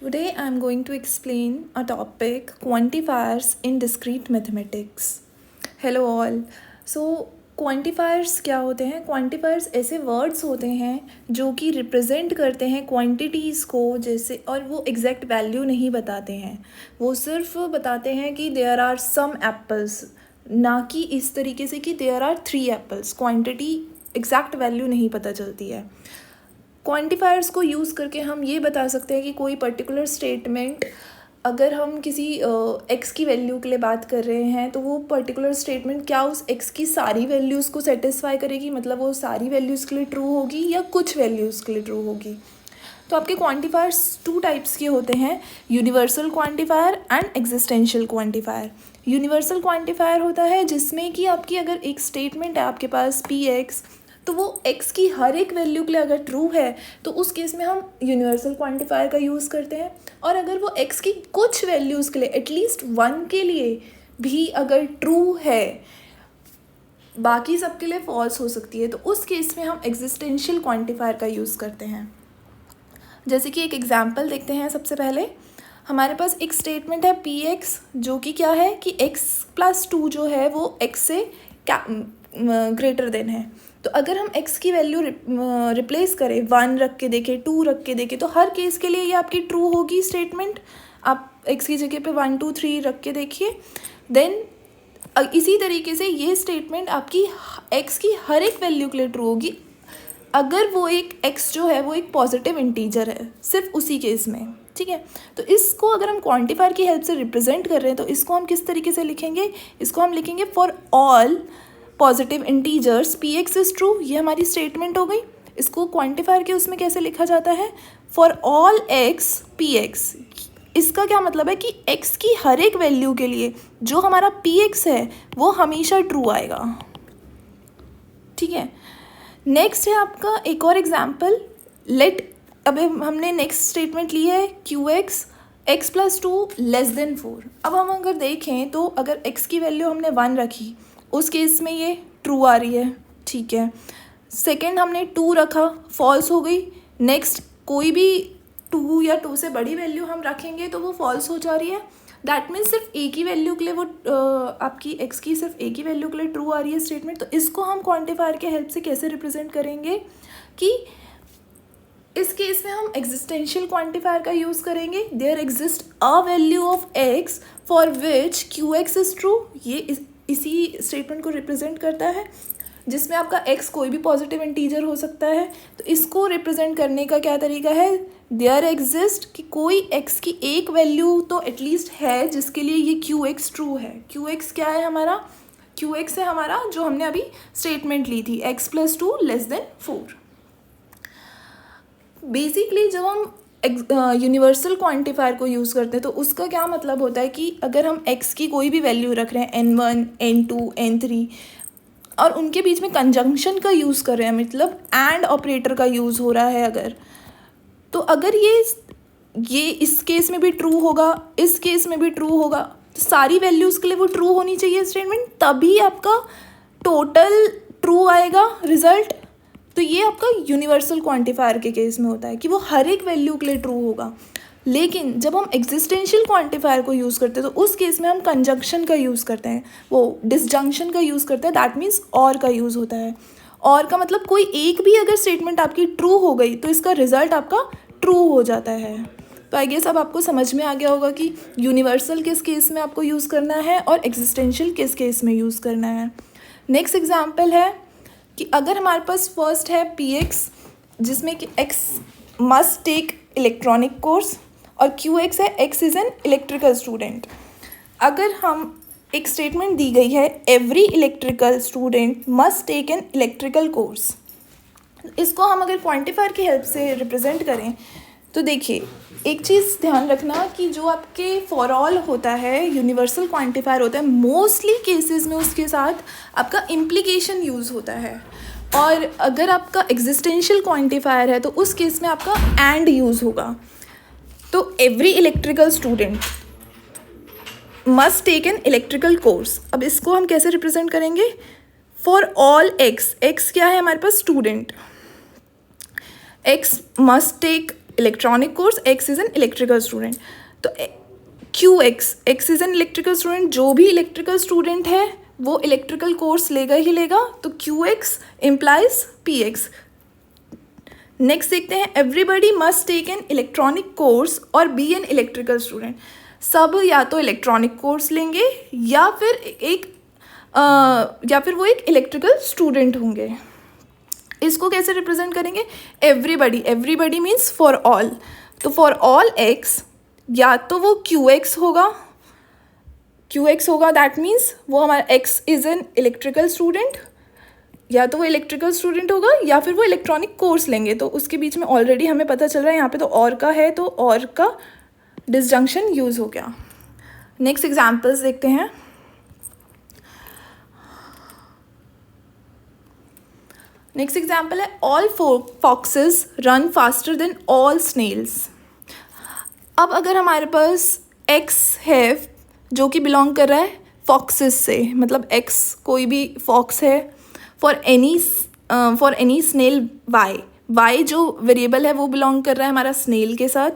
Today I am going to explain a topic quantifiers in discrete mathematics. Hello all. So quantifiers क्या होते हैं? Quantifiers ऐसे words होते हैं जो कि रिप्रेजेंट करते हैं क्वांटिटीज़ को, जैसे, और वो एग्जैक्ट वैल्यू नहीं बताते हैं, वो सिर्फ बताते हैं कि देयर आर सम एप्पल्स, ना कि इस तरीके से कि there are 3 apples. Quantity exact value नहीं पता चलती है। क्वांटिफायर्स को यूज़ करके हम ये बता सकते हैं कि कोई पर्टिकुलर स्टेटमेंट, अगर हम किसी एक्स की वैल्यू के लिए बात कर रहे हैं तो वो पर्टिकुलर स्टेटमेंट क्या उस एक्स की सारी वैल्यूज़ को सेटिस्फाई करेगी, मतलब वो सारी वैल्यूज़ के लिए ट्रू होगी या कुछ वैल्यूज़ के लिए ट्रू होगी। तो आपके क्वांटिफायर्स 2 टाइप्स के होते हैं, universal quantifier and existential quantifier. Universal quantifier होता है जिसमें कि आपकी अगर एक स्टेटमेंट है आपके पास पी एक्स, तो वो x की हर एक वैल्यू के लिए अगर ट्रू है तो उस केस में हम यूनिवर्सल क्वांटिफायर का यूज़ करते हैं। और अगर वो x की कुछ वैल्यूज़ के लिए, एटलीस्ट 1 के लिए भी अगर ट्रू है, बाकी सब के लिए फॉल्स हो सकती है, तो उस केस में हम एग्जिस्टेंशियल क्वांटिफायर का यूज़ करते हैं। जैसे कि एक एग्जाम्पल देखते हैं। सबसे पहले हमारे पास एक स्टेटमेंट है पी एक्स, जो कि क्या है कि x+2 जो है वो x से ग्रेटर देन है। तो अगर हम x की वैल्यू रिप्लेस करें, 1 रख के देखें, 2 रख के देखें, तो हर केस के लिए ये आपकी ट्रू होगी स्टेटमेंट। आप x की जगह पे 1 2 3 रख के देखिए। देन इसी तरीके से ये स्टेटमेंट आपकी x की हर एक वैल्यू के लिए ट्रू होगी अगर वो एक x जो है वो एक पॉजिटिव इंटीजर है, सिर्फ उसी केस में। ठीक है, तो इसको अगर हम क्वांटिफायर की हेल्प से रिप्रेजेंट कर रहे हैं तो इसको हम किस तरीके से लिखेंगे? इसको हम लिखेंगे for all positive integers P x is true. ये हमारी स्टेटमेंट हो गई। इसको क्वांटिफायर के उसमें कैसे लिखा जाता है? For all x P x. इसका क्या मतलब है कि x की हर एक वैल्यू के लिए जो हमारा पी एक्स है वो हमेशा ट्रू आएगा। ठीक है, नेक्स्ट है आपका एक और एग्जाम्पल। लेट, अब हमने नेक्स्ट स्टेटमेंट ली है क्यू एक्स x+2 <4। अब हम अगर देखें तो अगर x की वैल्यू हमने 1 रखी, उस केस में ये ट्रू आ रही है। ठीक है, सेकेंड हमने 2 रखा, फॉल्स हो गई। नेक्स्ट कोई भी 2 या 2 से बड़ी वैल्यू हम रखेंगे तो वो फॉल्स हो जा रही है। दैट मीन्स सिर्फ एक ही वैल्यू के लिए वो आपकी x की सिर्फ एक ही वैल्यू के लिए ट्रू आ रही है स्टेटमेंट। तो इसको हम क्वांटिफायर के हेल्प से कैसे रिप्रेजेंट करेंगे कि इस केस में हम एग्जिस्टेंशियल क्वांटिफायर का यूज़ करेंगे। There exist a value of x for which Q x is true. ये इसी स्टेटमेंट को रिप्रेजेंट करता है, जिसमें आपका x कोई भी पॉजिटिव इंटीजर हो सकता है। तो इसको रिप्रेजेंट करने का क्या तरीका है? देयर एग्जिस्ट कि कोई x की एक वैल्यू तो एटलीस्ट है जिसके लिए ये क्यू एक्स ट्रू है। क्यू एक्स क्या है हमारा? क्यू एक्स है हमारा जो हमने अभी स्टेटमेंट ली थी, x+2 <4। बेसिकली जब हम यूनिवर्सल क्वांटिफायर को यूज़ करते हैं तो उसका क्या मतलब होता है कि अगर हम x की कोई भी वैल्यू रख रहे हैं n1 n2 n3 और उनके बीच में कंजंक्शन का यूज़ कर रहे हैं, मतलब एंड ऑपरेटर का यूज़ हो रहा है अगर, तो अगर ये इस केस में भी ट्रू होगा, इस केस में भी ट्रू होगा, तो सारी वैल्यूज़ के लिए वो ट्रू होनी चाहिए स्टेटमेंट, तभी आपका टोटल ट्रू आएगा रिजल्ट। तो ये आपका यूनिवर्सल क्वांटिफायर के केस में होता है कि वो हर एक वैल्यू के लिए ट्रू होगा। लेकिन जब हम एग्जिस्टेंशियल क्वांटिफायर को यूज़ करते हैं तो उस केस में हम कंजंक्शन का यूज़ करते हैं, वो डिसजंक्शन का यूज़ करते हैं। दैट मीन्स और का यूज़ होता है। और का मतलब कोई एक भी अगर स्टेटमेंट आपकी ट्रू हो गई तो इसका रिजल्ट आपका ट्रू हो जाता है। तो आई गेस अब आपको समझ में आ गया होगा कि यूनिवर्सल किस केस में आपको यूज़ करना है और एग्जिस्टेंशियल किस केस में यूज़ करना है। नेक्स्ट एग्जाम्पल है कि अगर हमारे पास फर्स्ट है पी एक्स, जिसमें कि x must take electronic course और क्यू एक्स है x is an electrical student. अगर हम एक स्टेटमेंट दी गई है every electrical student must take an electrical course, इसको हम अगर क्वांटिफायर की हेल्प से रिप्रेजेंट करें तो देखिए एक चीज़ ध्यान रखना कि जो आपके फॉर ऑल होता है, यूनिवर्सल क्वांटिफायर होता है, मोस्टली केसेस में उसके साथ आपका इम्प्लीकेशन यूज़ होता है। और अगर आपका एग्जिस्टेंशियल क्वांटिफायर है तो उस केस में आपका एंड यूज़ होगा। तो every electrical student must take an electrical course, अब इसको हम कैसे रिप्रेजेंट करेंगे? फॉर ऑल एक्स, एक्स क्या है हमारे पास? Student. x must take electronic course, x is an electrical student. तो Q x, x is an electrical student, जो भी इलेक्ट्रिकल स्टूडेंट है वो इलेक्ट्रिकल कोर्स लेगा ही लेगा, तो Q x implies P x. Next देखते हैं, everybody must take an electronic course और बी एन इलेक्ट्रिकल स्टूडेंट। सब या तो इलेक्ट्रॉनिक कोर्स लेंगे या फिर वो एक इलेक्ट्रिकल स्टूडेंट होंगे। इसको कैसे रिप्रेजेंट करेंगे? Everybody, everybody means for all, तो फॉर ऑल एक्स या तो वो क्यू एक्स होगा, दैट मीन्स वो हमारा x is an electrical student, या तो वो इलेक्ट्रिकल स्टूडेंट होगा या फिर वो इलेक्ट्रॉनिक कोर्स लेंगे। तो उसके बीच में ऑलरेडी हमें पता चल रहा है यहाँ पे तो और का है, तो और का डिसजंक्शन यूज़ हो गया। नेक्स्ट एग्जाम्पल्स देखते हैं। नेक्स्ट एग्जाम्पल है, all foxes run faster than all snails. अब अगर हमारे पास एक्स है जो कि बिलोंग कर रहा है फॉक्सेस से, मतलब एक्स कोई भी फॉक्स है, फॉर एनी स्नेल वाई जो वेरिएबल है वो बिलोंग कर रहा है हमारा स्नेल के साथ।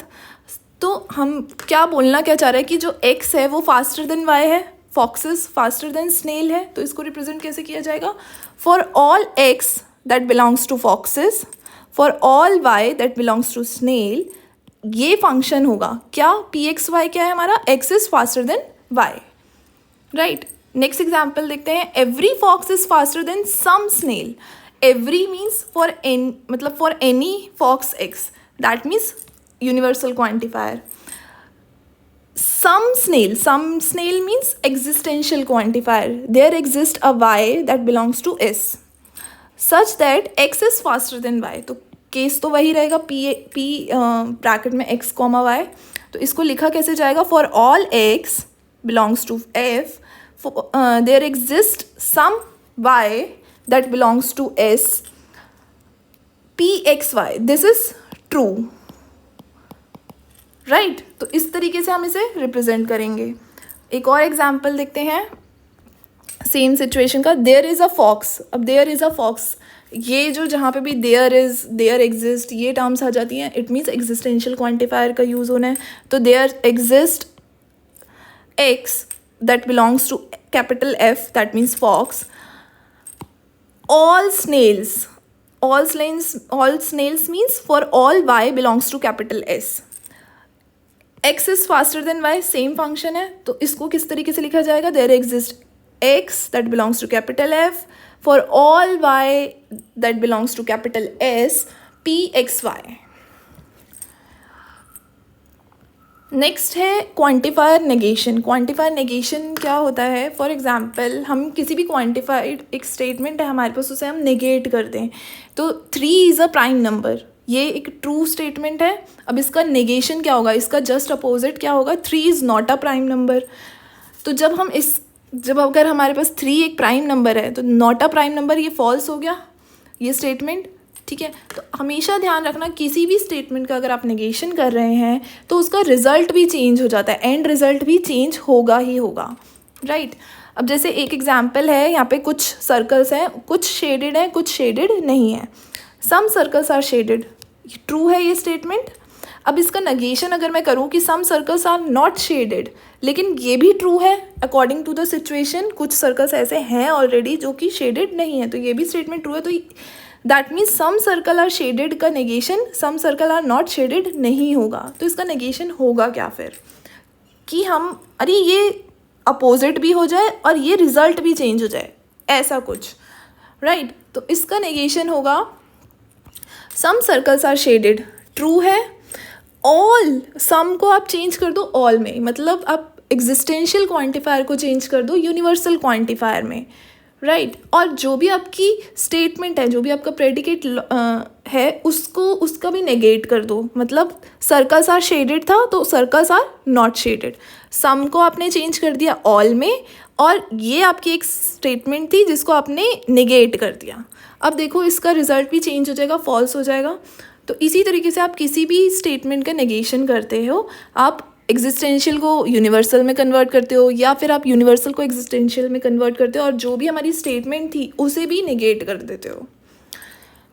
तो हम क्या बोलना क्या चाह रहे हैं कि जो एक्स है वो फास्टर देन वाई है, फॉक्सेस फास्टर देन स्नेल है, तो इसको रिप्रेजेंट कैसे किया जाएगा? For all x that belongs to foxes, for all y that belongs to snail, ये फंक्शन होगा क्या? पी एक्स वाई क्या है हमारा? X is faster than y, right. Next example देखते हैं, every fox is faster than some snail. Every means for an, मतलब for any fox x, that means universal quantifier. Some snail means existential quantifier, there exist a y that belongs to S such that x is faster than y. तो case तो वही रहेगा, P bracket में x comma y. तो इसको लिखा कैसे जाएगा? For all x belongs to F, there exists some y that belongs to s, pxy, this is true, right? तो इस तरीके से हम इसे रिप्रेजेंट करेंगे। एक और एग्जाम्पल देखते हैं सेम सिचुएशन का, देयर इज़ अ फॉक्स। अब देयर इज़ अ फॉक्स, ये जो जहाँ पे भी देयर इज़, देयर एग्जिस्ट, ये टर्म्स आ जाती हैं, इट मीन्स एग्जिस्टेंशियल क्वांटिफायर का यूज़ होना है। तो there exist x that belongs to capital F, that means fox. All snails means for all y belongs to capital S. X is faster than y, same function है, तो इसको किस तरीके से लिखा जाएगा? There exists x that belongs to capital F for all y that belongs to capital S, p x y. Next है quantifier negation. Quantifier negation क्या होता है? फॉर एग्जांपल हम किसी भी क्वांटिफाइड एक स्टेटमेंट है हमारे पास, उसे हम नेगेट कर दें। तो 3 इज़ अ प्राइम नंबर, ये एक ट्रू स्टेटमेंट है। अब इसका नेगेशन क्या होगा? इसका जस्ट अपोजिट क्या होगा? 3 is not a prime number. तो जब अगर हमारे पास 3 एक प्राइम नंबर है तो नॉट अ प्राइम नंबर, ये फॉल्स हो गया ये स्टेटमेंट, ठीक है। तो हमेशा ध्यान रखना, किसी भी स्टेटमेंट का अगर आप नेगेशन कर रहे हैं तो उसका रिजल्ट भी चेंज हो जाता है, एंड रिजल्ट भी चेंज होगा ही होगा, राइट। अब जैसे एक एग्जांपल है, यहाँ पे कुछ सर्कल्स हैं, कुछ शेडेड हैं, कुछ शेडेड नहीं है। सम सर्कल्स आर शेडेड, ट्रू है ये स्टेटमेंट। अब इसका नेगेशन अगर मैं करूँ कि सम सर्कल्स आर नॉट शेडेड, लेकिन ये भी ट्रू है अकॉर्डिंग टू द सिचुएशन, कुछ सर्कल्स ऐसे हैं ऑलरेडी जो कि शेडेड नहीं है, तो ये भी स्टेटमेंट ट्रू है। तो that means some circle are shaded का negation some circle are not shaded नहीं होगा। तो इसका नेगेशन होगा क्या फिर? कि हम अरे ये अपोजिट भी हो जाए और ये रिजल्ट भी चेंज हो जाए, ऐसा कुछ, राइट। तो इसका नेगेशन होगा सम सर्कल्स आर शेडेड, ट्रू है। ऑल, सम को आप चेंज कर दो ऑल में, मतलब आप एग्जिस्टेंशियल क्वांटिफायर को चेंज कर दो यूनिवर्सल क्वांटिफायर में, राइट। और जो भी आपकी स्टेटमेंट है, जो भी आपका प्रेडिकेट है, उसका भी नेगेट कर दो। मतलब सर्कल्स आर शेडेड था तो सर्कल्स आर नॉट शेडेड, सम को आपने चेंज कर दिया ऑल में, और ये आपकी एक स्टेटमेंट थी जिसको आपने नेगेट कर दिया। अब देखो इसका रिजल्ट भी चेंज हो जाएगा, फॉल्स हो जाएगा। तो इसी तरीके से आप किसी भी स्टेटमेंट का नेगेशन करते हो, आप एग्जिस्टेंशियल को यूनिवर्सल में कन्वर्ट करते हो, या फिर आप यूनिवर्सल को एग्जिस्टेंशियल में कन्वर्ट करते हो, और जो भी हमारी स्टेटमेंट थी उसे भी नेगेट कर देते हो।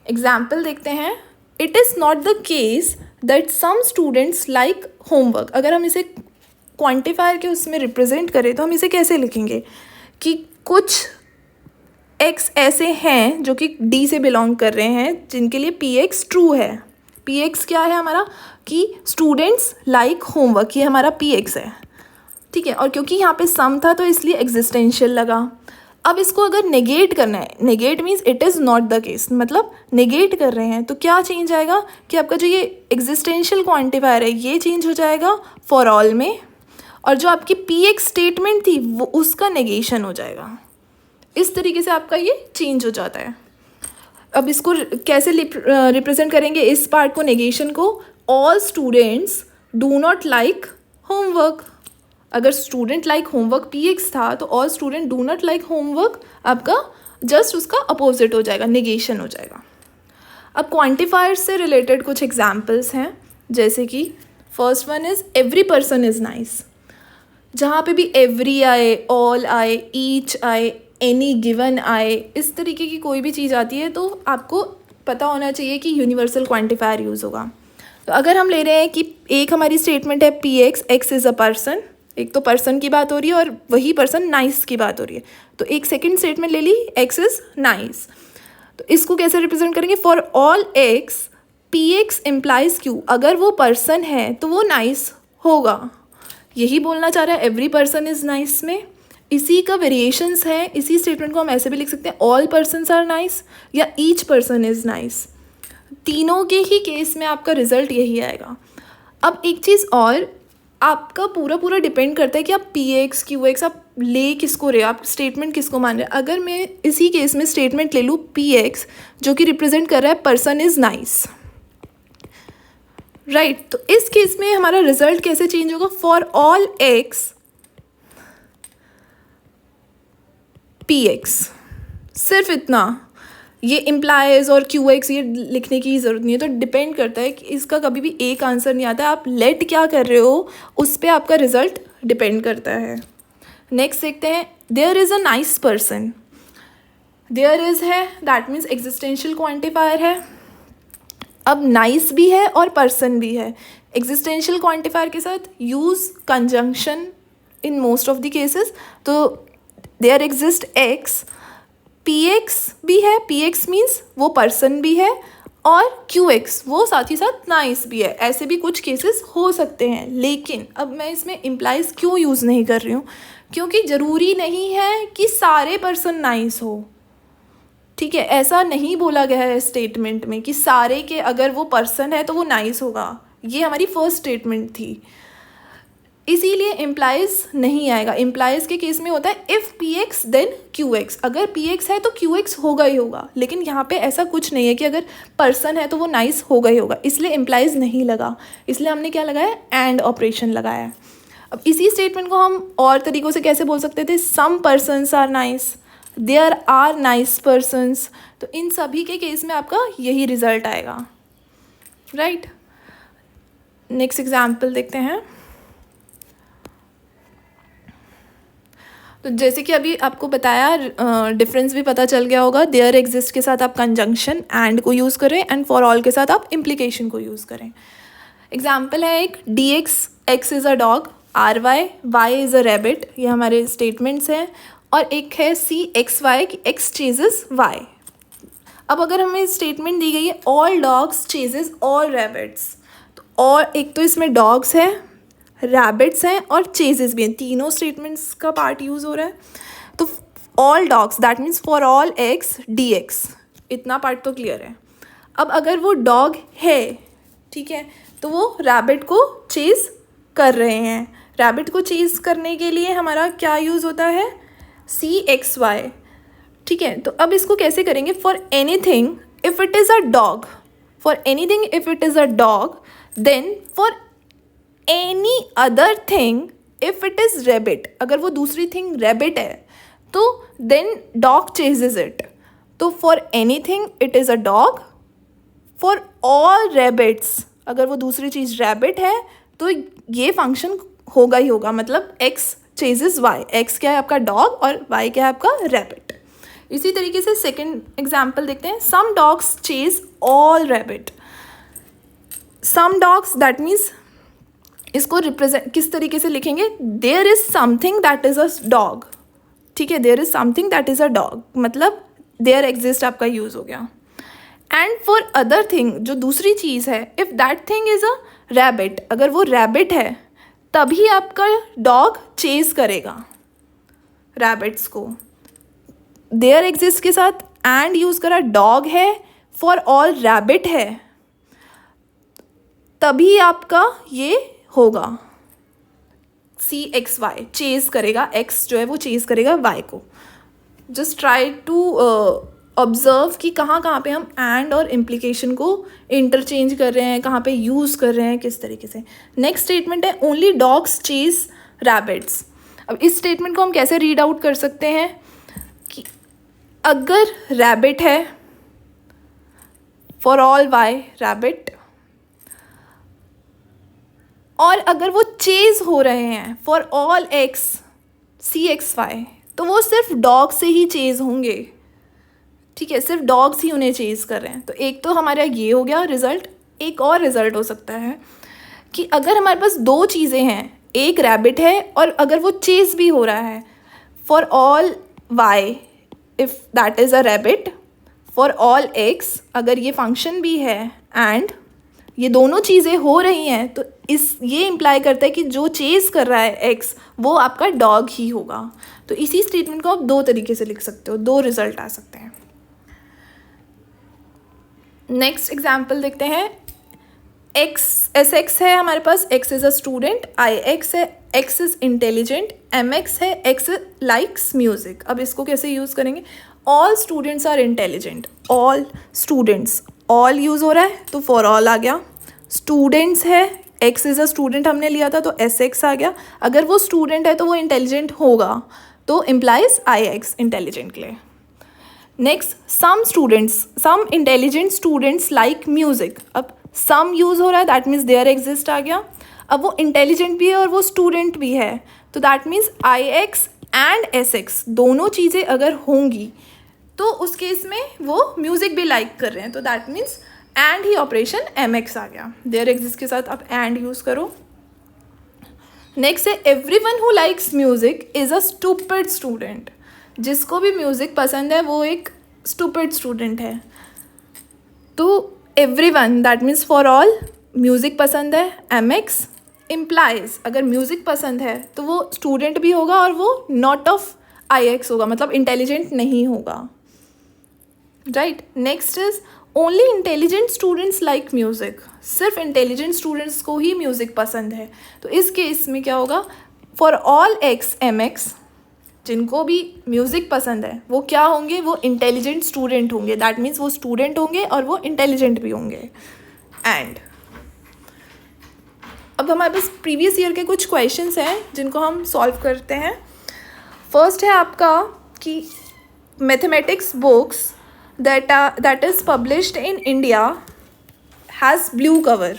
एग्जाम्पल देखते हैं, it is not the case that some students like homework. अगर हम इसे क्वांटिफायर के उसमें रिप्रेजेंट करें तो हम इसे कैसे लिखेंगे कि कुछ एक्स ऐसे हैं जो कि डी से बिलोंग कर रहे हैं जिनके लिए पी एक्स ट्रू है। पी एक्स क्या है हमारा कि स्टूडेंट्स लाइक होमवर्क, ये हमारा पी एक्स है, ठीक है। और क्योंकि यहाँ पे सम था तो इसलिए एग्जिस्टेंशियल लगा। अब इसको अगर नेगेट करना है, negate means it is not the case, मतलब नेगेट कर रहे हैं, तो क्या चेंज आएगा कि आपका जो ये एग्जिस्टेंशियल क्वांटिफायर है ये चेंज हो जाएगा फॉर ऑल में, और जो आपकी पी एक्स स्टेटमेंट थी वो उसका नेगेशन हो जाएगा। इस तरीके से आपका ये चेंज हो जाता है। अब इसको कैसे रिप्रेजेंट करेंगे इस पार्ट को, नेगेशन को? All students do not like homework. अगर student like homework P X था तो all student do not like homework आपका जस्ट उसका अपोजिट हो जाएगा, नेगेशन हो जाएगा। अब क्वांटिफायर्स से रिलेटेड कुछ एग्जाम्पल्स हैं, जैसे कि first one is every person is nice. जहाँ पे भी एवरी आए, ऑल आए, ईच आए, एनी गिवन आए, इस तरीके की कोई भी चीज़ आती है तो आपको पता होना चाहिए कि यूनिवर्सल क्वांटिफायर यूज़ होगा। तो अगर हम ले रहे हैं कि एक हमारी स्टेटमेंट है P x, x is a person, एक तो पर्सन की बात हो रही है और वही पर्सन नाइस की बात हो रही है, तो एक सेकंड स्टेटमेंट ले ली एक्स इज़ नाइस। तो इसको कैसे रिप्रेजेंट करेंगे? For all x P x implies Q. अगर वो पर्सन है तो वो नाइस होगा, यही बोलना चाह रहा है एवरी पर्सन इज़ नाइस में। इसी का वेरिएशंस है, इसी स्टेटमेंट को हम ऐसे भी लिख सकते हैं ऑल पर्सन्स आर नाइस या ईच पर्सन इज़ नाइस। तीनों के ही केस में आपका रिजल्ट यही आएगा। अब एक चीज़ और, आपका पूरा डिपेंड करता है कि आप पी एक्स क्यू एक्स आप ले किसको रहे, आप स्टेटमेंट किसको मान रहे हैं। अगर मैं इसी केस में स्टेटमेंट ले लूँ पी एक्स जो कि रिप्रेजेंट कर रहा है पर्सन इज़ नाइस, राइट, तो इस केस में हमारा रिजल्ट कैसे चेंज होगा? For all x P x, सिर्फ इतना, ये इम्प्लाइज और क्यू एक्स ये लिखने की ज़रूरत नहीं है। तो डिपेंड करता है कि इसका कभी भी एक आंसर नहीं आता है, आप लेट क्या कर रहे हो उस पर आपका रिजल्ट डिपेंड करता है। नेक्स्ट देखते हैं, there is a nice person. There is है दैट मीन्स एग्जिस्टेंशियल क्वांटिफायर है। अब नाइस भी है और पर्सन भी है। एग्जिस्टेंशियल क्वांटिफायर के साथ use conjunction in most of the cases. तो there exist X, P X भी है, पी एक्स मीन्स वो पर्सन भी है, और क्यू एक्स वो साथ ही साथ नाइस भी है। ऐसे भी कुछ केसेस हो सकते हैं, लेकिन अब मैं इसमें इम्प्लाइज क्यों यूज़ नहीं कर रही हूँ? क्योंकि ज़रूरी नहीं है कि सारे पर्सन नाइस हो, ठीक है। ऐसा नहीं बोला गया है स्टेटमेंट में कि सारे के अगर वो पर्सन है तो वो नाइस होगा, ये हमारी फर्स्ट स्टेटमेंट थी, इसीलिए इम्प्लाइज नहीं आएगा। इम्प्लाइज के केस में होता है if P x then Q x, अगर पी एक्स है तो क्यू एक्स होगा ही होगा, लेकिन यहाँ पे ऐसा कुछ नहीं है कि अगर पर्सन है तो वो नाइस होगा ही होगा, इसलिए इम्प्लाइज नहीं लगा। इसलिए हमने क्या लगाया? एंड ऑपरेशन लगाया है। अब इसी स्टेटमेंट को हम और तरीक़ों से कैसे बोल सकते थे? Some persons are nice, there are nice persons. तो इन सभी के केस में आपका यही रिजल्ट आएगा, राइट। नेक्स्ट एग्जाम्पल देखते हैं। तो जैसे कि अभी आपको बताया, डिफरेंस भी पता चल गया होगा। देयर एग्जिस्ट के साथ आप कंजंक्शन एंड को यूज़ करें, एंड फॉर ऑल के साथ आप इम्प्लीकेशन को यूज़ करें। एग्जाम्पल है एक, D x, x is a dog, R y, y is a rabbit, ये हमारे स्टेटमेंट्स हैं। और एक है सी एक्स वाई कि एक्स चेजेस वाई। अब अगर हमें स्टेटमेंट दी गई है all dogs chases all rabbits, तो और एक तो इसमें डॉग्स है, रैबिट्स हैं और चेजेस भी हैं, तीनों स्टेटमेंट्स का पार्ट यूज़ हो रहा है। तो all dogs that means for all x D x, इतना पार्ट तो क्लियर है। अब अगर वो डॉग है, ठीक है, तो वो रैबिट को चेज़ कर रहे हैं। रैबिट को चेज़ करने के लिए हमारा क्या यूज़ होता है? सी एक्स वाई, ठीक है। तो अब इसको कैसे करेंगे? For anything if it is a dog, for anything if it is a dog, then for any other thing if it is rabbit, अगर वो दूसरी थिंग रैबिट है तो देन डॉग चेजेज इट। तो for any thing it is a dog, for all rabbits अगर वो दूसरी चीज़ rabbit है तो ये फंक्शन होगा ही होगा, मतलब एक्स चेजेस वाई। एक्स क्या है आपका? डॉग, और वाई क्या है आपका? रैबिट। इसी तरीके से सेकेंड एग्जाम्पल देखते हैं, some dogs chase all rabbit. Some dogs, that means इसको रिप्रेजेंट किस तरीके से लिखेंगे, there is something that is a dog, ठीक है, there is something that is a dog, मतलब देयर एग्जिस्ट आपका यूज़ हो गया. एंड फॉर अदर थिंग, जो दूसरी चीज़ है, if that thing is a rabbit, अगर वो रैबिट है तभी आपका डॉग चेज करेगा रैबिट्स को. देयर एग्जिस्ट के साथ एंड यूज़ करा, डॉग है, फॉर ऑल रैबिट है, तभी आपका ये होगा CXY, चेज करेगा, X जो है वो चेज करेगा Y को. जस्ट ट्राई टू ऑब्जर्व कि कहाँ कहाँ पे हम एंड और इम्प्लीकेशन को इंटरचेंज कर रहे हैं, कहाँ पे यूज़ कर रहे हैं, किस तरीके से. नेक्स्ट स्टेटमेंट है ओनली डॉग्स चेज रैबिट्स. अब इस स्टेटमेंट को हम कैसे रीड आउट कर सकते हैं कि अगर रैबिट है, फॉर ऑल वाई रैबिट, और अगर वो चेज हो रहे हैं फॉर ऑल X CXY, तो वो सिर्फ डॉग से ही चेज होंगे, ठीक है, सिर्फ डॉग्स ही उन्हें चेज कर रहे हैं. तो एक तो हमारा ये हो गया रिजल्ट. एक और रिजल्ट हो सकता है कि अगर हमारे पास दो चीज़ें हैं, एक रैबिट है और अगर वो चेज भी हो रहा है, for all Y if that is a rabbit, for all X अगर ये फंक्शन भी है, एंड ये दोनों चीज़ें हो रही हैं, तो ये इम्प्लाई करता है कि जो चेज कर रहा है X वो आपका डॉग ही होगा. तो इसी स्टेटमेंट को आप दो तरीके से लिख सकते हो, दो रिजल्ट आ सकते हैं. नेक्स्ट एग्जाम्पल देखते हैं. SX है हमारे पास, X is a student, IX है, X इज़ इंटेलिजेंट, MX है, X लाइक्स म्यूज़िक. अब इसको कैसे यूज़ करेंगे, all students are intelligent, all students, all use हो रहा है तो फॉर ऑल आ गया. स्टूडेंट्स है, X इज़ अ स्टूडेंट हमने लिया था तो SX आ गया. अगर वो स्टूडेंट है तो वो इंटेलिजेंट होगा, तो इम्प्लाइज IX इंटेलिजेंट के लिए. Next sum intelligent students like music. अब सम यूज़ हो रहा है, दैट मीन्स देयर एग्जिस्ट आ गया. अब वो इंटेलिजेंट भी है और वो स्टूडेंट भी है, तो that means IX and SX दोनों चीज़ें अगर होंगी तो उस केस में वो म्यूज़िक भी लाइक कर रहे हैं, तो that means and he operation MX आ गया. देयर एग्जिस्ट के साथ आप एंड यूज़ करो. नेक्स्ट है everyone who likes music is a stupid student. जिसको भी म्यूज़िक पसंद है वो एक स्टूपिड स्टूडेंट है. तो everyone that means for all, music पसंद है, MX इम्प्लाइज अगर म्यूज़िक पसंद है तो वो स्टूडेंट भी होगा और वो नॉट ऑफ IX होगा, मतलब इंटेलिजेंट नहीं होगा, right. Next is only intelligent students like music. सिर्फ इंटेलिजेंट स्टूडेंट्स को ही म्यूज़िक पसंद है, तो इस केस में क्या होगा, फॉर ऑल X MX जिनको भी म्यूज़िक पसंद है वो क्या होंगे, वो इंटेलिजेंट स्टूडेंट होंगे. दैट मीन्स वो स्टूडेंट होंगे और वो इंटेलिजेंट भी होंगे. एंड अब हमारे पास प्रीवियस ईयर के कुछ क्वेश्चंस हैं जिनको हम सॉल्व करते हैं. फर्स्ट है आपका कि mathematics books that is published in India has blue cover.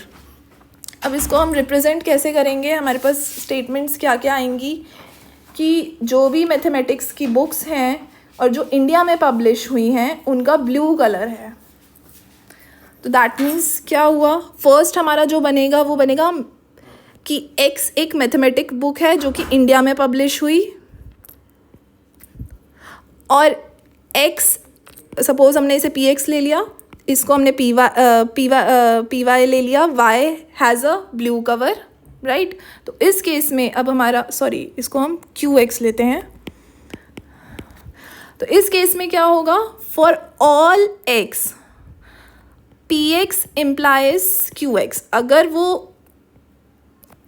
अब इसको हम रिप्रेजेंट कैसे करेंगे, हमारे पास स्टेटमेंट्स क्या क्या आएंगी कि जो भी मैथमेटिक्स की बुक्स हैं और जो इंडिया में पब्लिश हुई हैं उनका ब्लू कलर है. तो दैट मीन्स क्या हुआ, फर्स्ट हमारा जो बनेगा वो बनेगा कि X एक मैथमेटिक बुक है जो कि इंडिया में पब्लिश हुई, और X सपोज हमने इसे PX ले लिया, इसको हमने PY ले लिया, Y has a blue cover, right. तो इस केस में अब हमारा इसको हम QX लेते हैं. तो इस केस में क्या होगा, for all X PX implies QX. अगर वो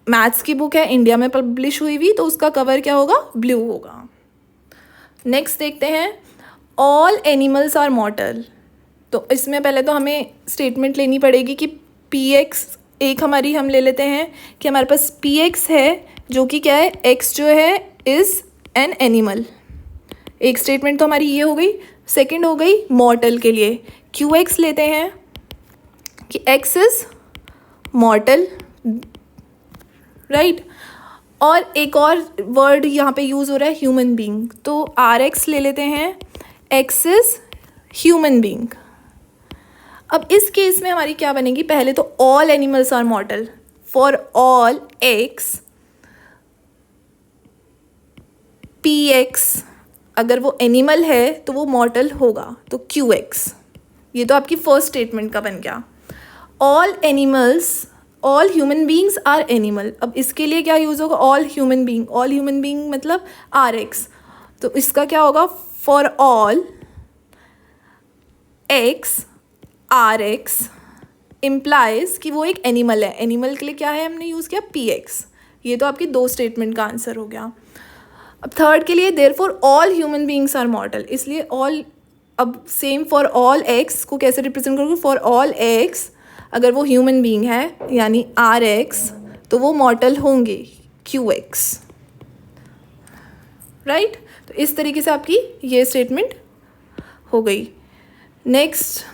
मैथ्स की बुक है, इंडिया में पब्लिश हुई हुई, तो उसका कवर क्या होगा, ब्लू होगा. नेक्स्ट देखते हैं, ऑल एनिमल्स आर मॉर्टल. तो इसमें पहले तो हमें स्टेटमेंट लेनी पड़ेगी कि PX एक हमारी हम ले लेते हैं कि हमारे पास PX है जो कि क्या है, X जो है इज़ एन एनिमल. एक स्टेटमेंट तो हमारी ये हो गई. सेकंड हो गई मॉर्टल के लिए, QX लेते हैं कि X इज़ मॉर्टल, राइट. और एक और वर्ड यहाँ पे यूज़ हो रहा है ह्यूमन बीइंग, तो RX ले लेते हैं, X इज़ ह्यूमन बीइंग. अब इस केस में हमारी क्या बनेगी, पहले तो all animals are mortal, for all x P x, अगर वो एनिमल है तो वो मॉर्टल होगा, तो क्यू एक्स। ये तो आपकी फर्स्ट स्टेटमेंट का बन गया। All animals, all human beings are animal, अब इसके लिए क्या यूज़ होगा, all human being, all human being मतलब आर एक्स, तो इसका क्या होगा, for all x R x implies कि वो एक एनिमल है, एनिमल के लिए क्या है हमने यूज़ किया पी एक्स। ये तो आपकी दो स्टेटमेंट का आंसर हो गया। अब थर्ड के लिए therefore all human beings are mortal, इसलिए ऑल, अब सेम फॉर ऑल एक्स को कैसे रिप्रेजेंट करोगे, फॉर ऑल एक्स अगर वो ह्यूमन बींग है यानी आर एक्स तो वो मॉर्टल होंगे क्यू एक्स, राइट। तो इस तरीके से आपकी ये स्टेटमेंट हो गई। नेक्स्ट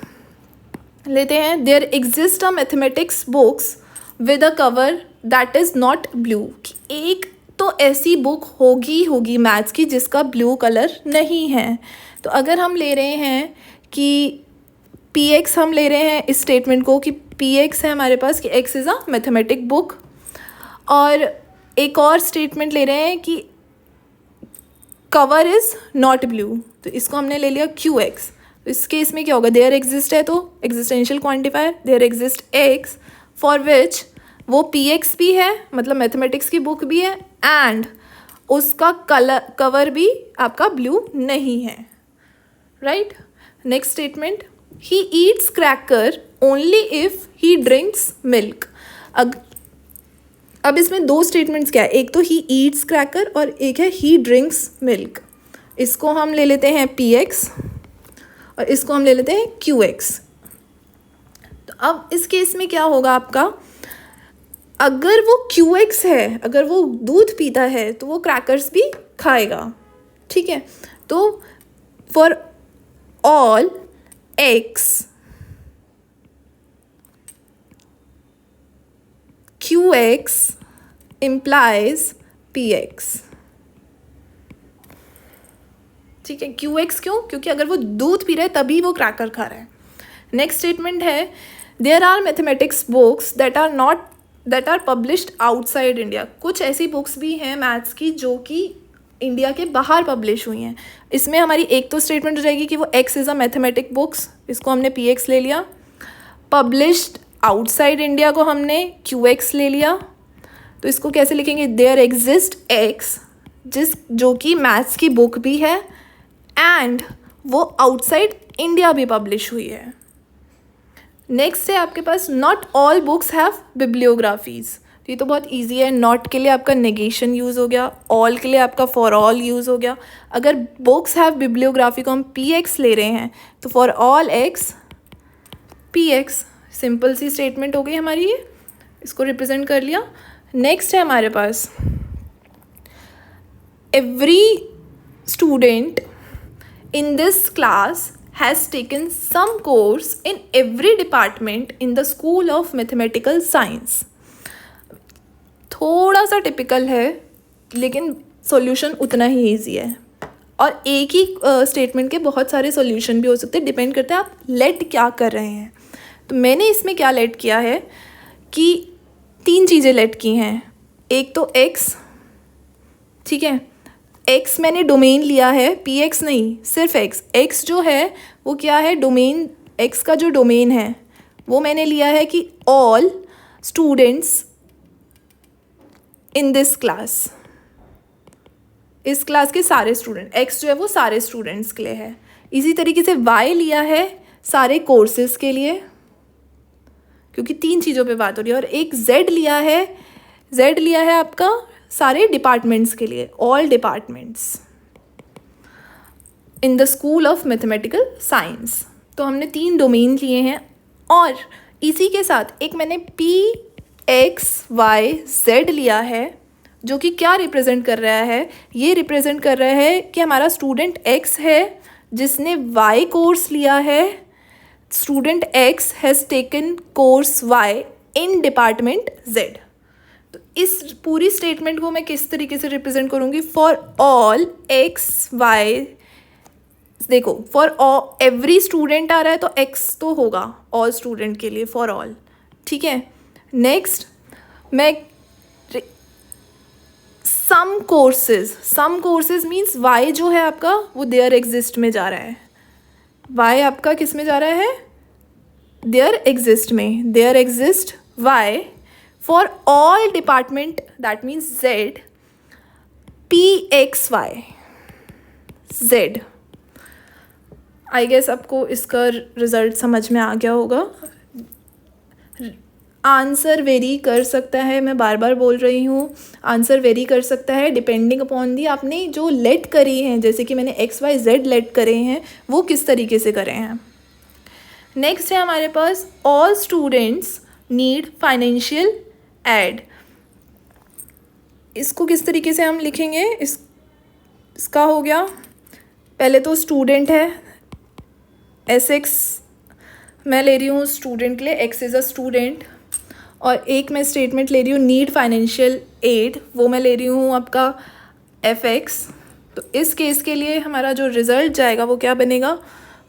लेते हैं, there exist a mathematics books with a cover that is not blue, एक तो ऐसी बुक होगी मैथ्स की जिसका ब्लू कलर नहीं है। तो अगर हम ले रहे हैं कि पी एक्स, हम ले रहे हैं इस स्टेटमेंट को कि पी एक्स है हमारे पास कि x is a mathematic book, और एक और स्टेटमेंट ले रहे हैं कि कवर इज़ नॉट ब्लू, तो इसको हमने ले लिया क्यू एक्स। तो इस केस में क्या होगा, देयर एग्जिस्ट है तो existential quantifier, there exist x for which वो पी एक्स भी है, मतलब मैथमेटिक्स की बुक भी है, एंड उसका कवर भी आपका ब्लू नहीं है, right. Next statement, he eats cracker only if he drinks milk. अब इसमें दो स्टेटमेंट्स क्या है, एक तो ही ईट्स क्रैकर और एक है ही ड्रिंक्स मिल्क। इसको हम ले लेते हैं पी एक्स और इसको हम ले लेते हैं क्यू एक्स। तो अब इस केस में क्या होगा आपका, अगर वो क्यू एक्स है, अगर वो दूध पीता है तो वो क्रैकर्स भी खाएगा, ठीक है। तो for all x Q x implies P x, ठीक है। क्यू एक्स क्यों, क्योंकि अगर वो दूध पी रहा है तभी वो क्रैकर खा रहा है। नेक्स्ट स्टेटमेंट है, there are mathematics books that are published outside India. कुछ ऐसी बुक्स भी हैं मैथ्स की जो कि इंडिया के बाहर पब्लिश हुई हैं। इसमें हमारी एक तो स्टेटमेंट हो जाएगी कि वो x is a mathematic books, इसको हमने पी एक्स ले लिया। पब्लिश्ड आउटसाइड इंडिया को हमने क्यू एक्स ले लिया। तो इसको कैसे लिखेंगे, देयर एग्जिस्ट एक्स जो कि मैथ्स की बुक भी है एंड वो आउटसाइड इंडिया भी पब्लिश हुई है। नेक्स्ट है आपके पास, नॉट ऑल बुक्स हैव बिब्लियोग्राफीज़। ये तो बहुत इजी है, नॉट के लिए आपका नेगेशन यूज़ हो गया, ऑल के लिए आपका फॉर ऑल यूज़ हो गया। अगर बुक्स हैव बिब्लियोग्राफी को हम पी एक्स ले रहे हैं तो for all x P x, simple सी स्टेटमेंट हो गई हमारी ये, इसको रिप्रेजेंट कर लिया। नेक्स्ट है हमारे पास, every student in this class has taken some course in every department in the school of mathematical science। थोड़ा सा टिपिकल है लेकिन सॉल्यूशन उतना ही इजी है, और एक ही स्टेटमेंट के बहुत सारे सॉल्यूशन भी हो सकते हैं, डिपेंड करता है आप लेट क्या कर रहे हैं। तो मैंने इसमें क्या लेट किया है कि तीन चीज़ें लेट की हैं। एक तो एक्स, ठीक है, एक्स मैंने डोमेन लिया है, पी एक्स नहीं, सिर्फ एक्स। एक्स जो है वो क्या है, डोमेन, एक्स का जो डोमेन है वो मैंने लिया है कि all students in this class, इस क्लास के सारे स्टूडेंट, एक्स जो है वो सारे स्टूडेंट्स के लिए है। इसी तरीके से वाई लिया है सारे कोर्सेज के लिए, क्योंकि तीन चीज़ों पे बात हो रही है। और एक जेड लिया है, जेड लिया है आपका सारे डिपार्टमेंट्स के लिए, all departments in the school of mathematical science. तो हमने तीन डोमेन लिए हैं, और इसी के साथ एक मैंने पी एक्स वाई जेड लिया है, जो कि क्या रिप्रेजेंट कर रहा है, ये रिप्रेजेंट कर रहा है कि हमारा स्टूडेंट एक्स है जिसने वाई कोर्स लिया है, student x has taken course y in department z. तो इस पूरी स्टेटमेंट को मैं किस तरीके से रिप्रेजेंट करूँगी, फॉर ऑल एक्स वाई देखो फॉर एवरी स्टूडेंट आ रहा है तो एक्स तो होगा ऑल स्टूडेंट के लिए, फॉर ऑल, ठीक है। नेक्स्ट मैं सम कोर्सेज मीन्स वाई जो है आपका वो देयर एग्जिस्ट में जा रहा है, वाई आपका किस में जा रहा है, देयर एग्जिस्ट में, there exist y for all department that means z P x y z. I guess आपको इसका रिजल्ट समझ में आ गया होगा। आंसर वेरी कर सकता है, मैं बार बार बोल रही हूँ, आंसर वेरी कर सकता है डिपेंडिंग अपॉन दी आपने जो लेट करी हैं, जैसे कि मैंने एक्स वाई जेड लेट करे हैं वो किस तरीके से करे हैं। नेक्स्ट है हमारे पास all students need financial aid. इसको किस तरीके से हम लिखेंगे, इसका हो गया, पहले तो स्टूडेंट है एस एक्स मैं ले रही हूँ स्टूडेंट के लिए, एक्स इज़ अ स्टूडेंट, और एक मैं स्टेटमेंट ले रही हूँ नीड फाइनेंशियल एड, वो मैं ले रही हूँ आपका एफ एक्स। तो इस केस के लिए हमारा जो रिज़ल्ट जाएगा वो क्या बनेगा,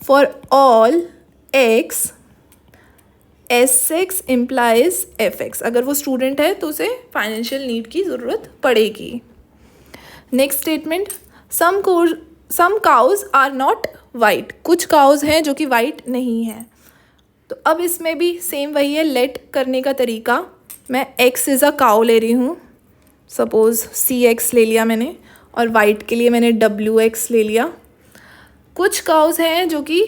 for all x S x implies F x. अगर वो स्टूडेंट है तो उसे फाइनेंशियल नीड की ज़रूरत पड़ेगी। Next statement some cows are not white, कुछ काउज हैं जो कि वाइट नहीं हैं। तो अब इसमें भी सेम वही है, लेट करने का तरीका, मैं x इज़ अ काउ ले रही हूँ, सपोज़ सी एक्स ले लिया मैंने, और वाइट के लिए मैंने डब्ल्यू एक्स ले लिया। कुछ काउज हैं जो कि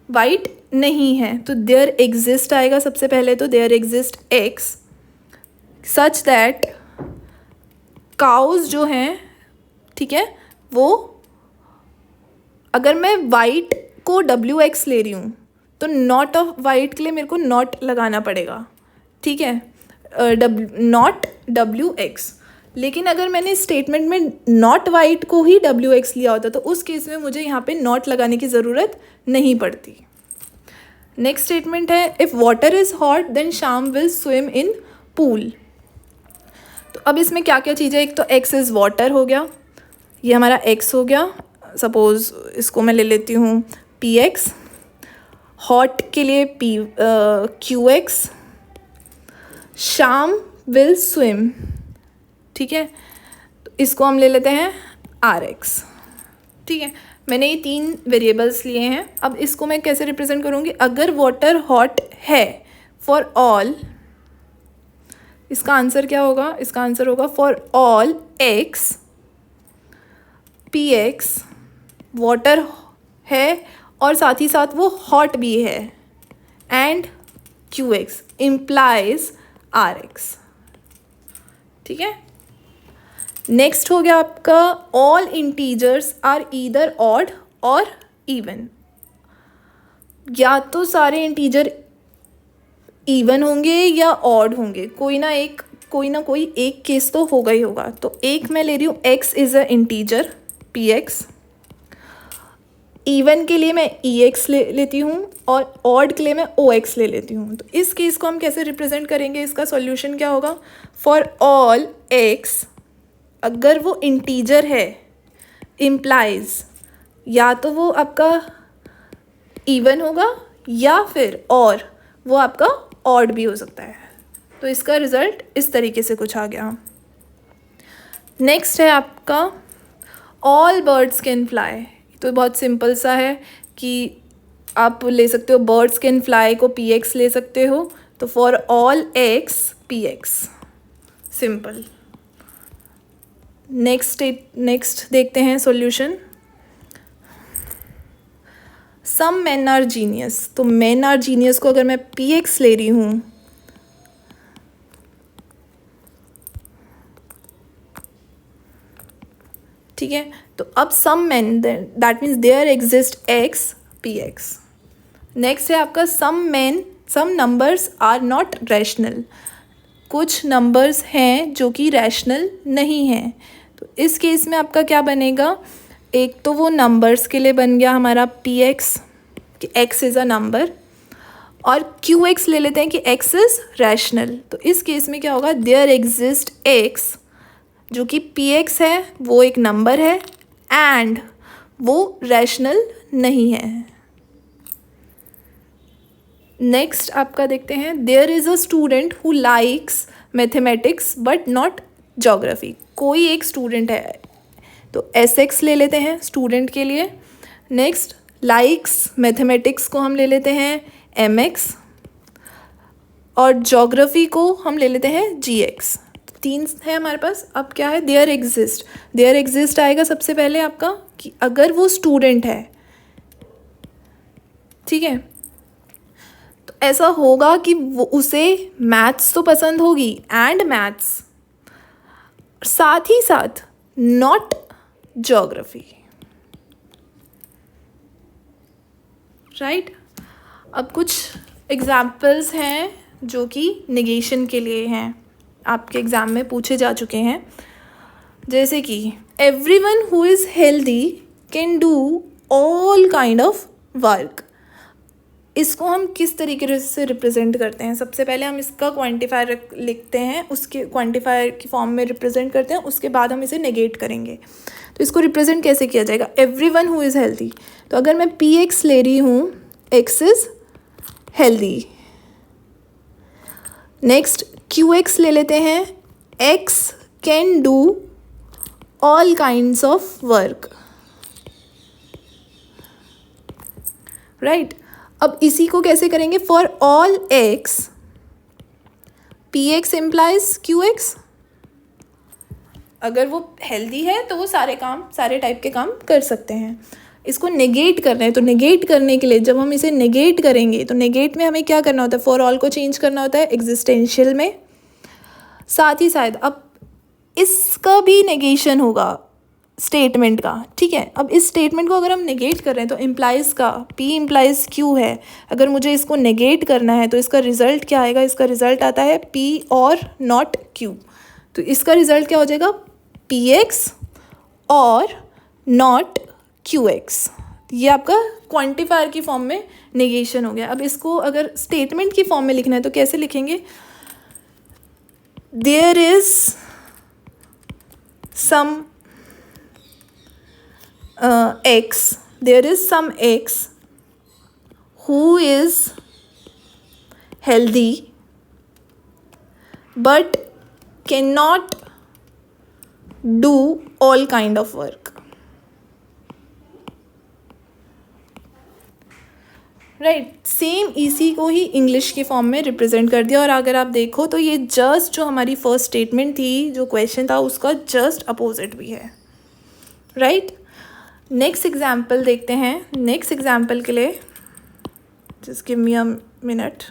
वाइट नहीं हैं, तो देयर एग्जिस्ट आएगा सबसे पहले, तो there exist x such that cows जो हैं, ठीक है, वो अगर मैं वाइट को डब्ल्यू एक्स ले रही हूँ तो नॉट ऑफ वाइट के लिए मेरे को नॉट लगाना पड़ेगा, ठीक है, नॉट डब्ल्यू एक्स। लेकिन अगर मैंने स्टेटमेंट में नॉट वाइट को ही डब्ल्यू एक्स लिया होता तो उस केस में मुझे यहाँ पे नॉट लगाने की ज़रूरत नहीं पड़ती। नेक्स्ट स्टेटमेंट है if water is hot then Sam will swim in pool. तो अब इसमें क्या क्या चीज़ें, एक तो एक्स इज़ वाटर हो गया, ये हमारा एक्स हो गया, सपोज़ इसको मैं ले लेती हूँ पी एक्स, हॉट के लिए पी क्यू एक्स, शाम विल स्विम, ठीक है, तो इसको हम ले लेते हैं आर एक्स, ठीक है। मैंने ये 3 वेरिएबल्स लिए हैं। अब इसको मैं कैसे रिप्रेजेंट करूँगी, अगर वाटर हॉट है फॉर ऑल, इसका आंसर क्या होगा, इसका आंसर होगा for all x P x, water है और साथ ही साथ वो हॉट भी है, and Q x implies R x, ठीक है। नेक्स्ट हो गया आपका all integers are either odd और इवन। या तो सारे इंटीजर इवन होंगे या ऑड होंगे, कोई ना कोई एक केस तो होगा ही होगा। तो एक मैं ले रही हूँ x is a integer P x, even के लिए मैं ई एक्स लेती हूँ और ऑड के लिए मैं ओ एक्स ले लेती हूँ। तो इस केस को हम कैसे रिप्रेजेंट करेंगे, इसका सॉल्यूशन क्या होगा, फॉर ऑल एक्स अगर वो इंटीजर है इम्प्लाइज या तो वो आपका इवन होगा या फिर और वो आपका ऑड भी हो सकता है। तो इसका रिज़ल्ट इस तरीके से कुछ आ गया। नेक्स्ट है आपका ऑल बर्ड्स कैन फ्लाई। तो बहुत सिंपल सा है कि आप ले सकते हो बर्ड्स कैन फ्लाई को पी एक्स ले सकते हो, तो for all x P x, simple. Next देखते हैं solution. Some man are genius, तो मैन आर जीनियस को अगर मैं पी एक्स ले रही हूँ ठीक है, तो अब some man that means there exist X P x. Next है आपका some numbers are not rational, कुछ नंबर्स हैं जो कि रैशनल नहीं हैं। तो इस केस में आपका क्या बनेगा, एक तो वो नंबर्स के लिए बन गया हमारा पी एक्स कि एक्स इज़ अ नंबर, और क्यू एक्स ले लेते हैं कि एक्स इज़ रैशनल। तो इस केस में क्या होगा, देयर एग्जिस्ट एक्स जो कि पी एक्स है वो एक नंबर है एंड वो रैशनल नहीं है। नेक्स्ट आपका देखते हैं, there is a student who likes mathematics but not geography. कोई एक स्टूडेंट है, तो एस एक्स ले लेते हैं स्टूडेंट के लिए। नेक्स्ट लाइक्स मैथमेटिक्स को हम ले लेते हैं एम एक्स, और ज्योग्राफी को हम ले लेते हैं जी एक्स। तीन है हमारे पास। अब क्या है, देयर एग्जिस्ट। देयर एग्जिस्ट आएगा सबसे पहले आपका कि अगर वो स्टूडेंट है, ठीक है, तो ऐसा होगा कि वो उसे मैथ्स तो पसंद होगी एंड मैथ्स, साथ ही साथ नॉट ज्योग्राफी, राइट। अब कुछ एग्जाम्पल्स हैं जो कि नेगेशन के लिए हैं, आपके एग्ज़ाम में पूछे जा चुके हैं। जैसे कि everyone who is healthy can do all kind of work. इसको हम किस तरीके से रिप्रेजेंट करते हैं? सबसे पहले हम इसका क्वांटिफायर लिखते हैं, उसके क्वांटिफायर की फॉर्म में रिप्रेजेंट करते हैं, उसके बाद हम इसे नेगेट करेंगे। तो इसको रिप्रेजेंट कैसे किया जाएगा? एवरीवन हु इज़ हेल्दी, तो अगर मैं पी एक्स ले रही हूँ, x is healthy. Next Q x ले लेते हैं, x can do all kinds of work, right. अब इसी को कैसे करेंगे? For all x P x implies Q x. अगर वो हेल्दी है तो वो सारे टाइप के काम कर सकते हैं। इसको नेगेट करना है, तो नेगेट करने के लिए जब हम इसे नेगेट करेंगे तो नेगेट में हमें क्या करना होता है? फॉर ऑल को चेंज करना होता है एग्जिस्टेंशियल में। साथ ही साथ अब इसका भी नेगेशन होगा स्टेटमेंट का, ठीक है। अब इस स्टेटमेंट को अगर हम नेगेट कर रहे हैं तो इम्प्लाइज का P इम्प्लाइज Q है, अगर मुझे इसको नेगेट करना है तो इसका रिजल्ट क्या आएगा? इसका रिजल्ट आता है P और नॉट Q। तो इसका रिजल्ट क्या हो जाएगा? PX और नॉट QX। ये आपका क्वांटिफायर की फॉर्म में नेगेशन हो गया। अब इसको अगर स्टेटमेंट की फॉर्म में लिखना है तो कैसे लिखेंगे? There is some x, there is some x who is healthy but cannot do all kind of work, right. Same इसी को ही इंग्लिश की फॉर्म में रिप्रेजेंट कर दिया। और अगर आप देखो तो ये जस्ट जो हमारी फर्स्ट स्टेटमेंट थी, जो क्वेश्चन था, उसका जस्ट अपोजिट भी है, राइट। नेक्स्ट एग्जाम्पल देखते हैं। नेक्स्ट एग्जाम्पल के लिए just give me a minute.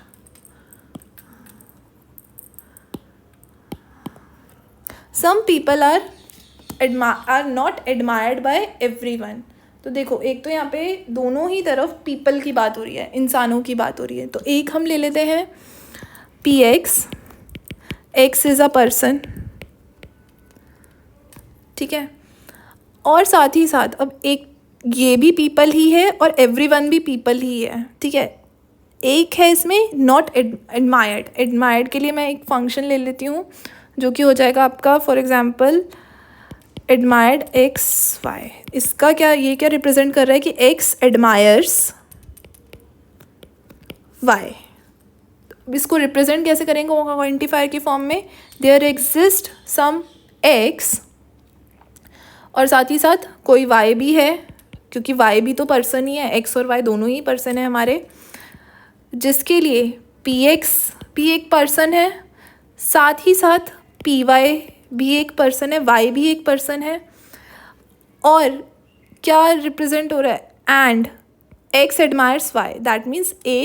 Some people are not admired by everyone. तो देखो, एक तो यहाँ पे दोनों ही तरफ पीपल की बात हो रही है, इंसानों की बात हो रही है। तो एक हम ले लेते हैं P x, x is a person, ठीक है। और साथ ही साथ अब एक ये भी पीपल ही है और एवरीवन भी पीपल ही है, ठीक है। एक है इसमें नॉट एडमायर्ड। एडमायर्ड के लिए मैं एक फंक्शन ले लेती हूँ जो कि हो जाएगा आपका, for example, admired x y. इसका क्या, ये क्या रिप्रेजेंट कर रहा है कि एक्स एडमायर्स वाई। इसको रिप्रेजेंट कैसे करेंगे? क्वांटिफायर की फॉर्म में, देयर एग्जिस्ट सम एक्स, और साथ ही साथ कोई y भी है, क्योंकि y भी तो पर्सन ही है, x और y दोनों ही पर्सन है हमारे, जिसके लिए p एक पर्सन है, साथ ही साथ py भी एक पर्सन है, y भी एक पर्सन है। और क्या रिप्रेजेंट हो रहा है? And x admires y, that means a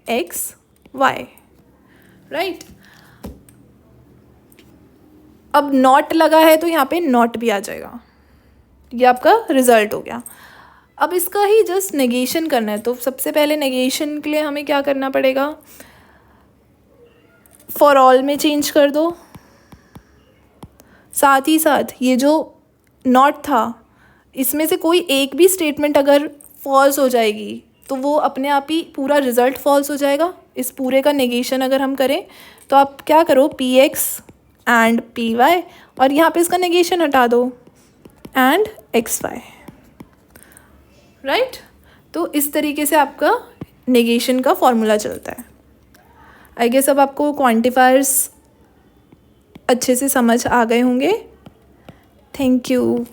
x y, right. अब नॉट लगा है तो यहाँ पे नॉट भी आ जाएगा। ये आपका रिजल्ट हो गया। अब इसका ही जस्ट नेगेशन करना है। तो सबसे पहले नेगेशन के लिए हमें क्या करना पड़ेगा? फॉर ऑल में चेंज कर दो। साथ ही साथ ये जो नॉट था, इसमें से कोई एक भी स्टेटमेंट अगर फॉल्स हो जाएगी तो वो अपने आप ही पूरा रिजल्ट फॉल्स हो जाएगा। इस पूरे का नेगेशन अगर हम करें तो आप क्या करो, P x and P y, और यहाँ पे इसका नेगेशन हटा दो, एंड एक्स वाई, राइट। तो इस तरीके से आपका नेगेशन का फॉर्मूला चलता है। आई गेस अब आपको क्वांटिफायर्स अच्छे से समझ आ गए होंगे। Thank you.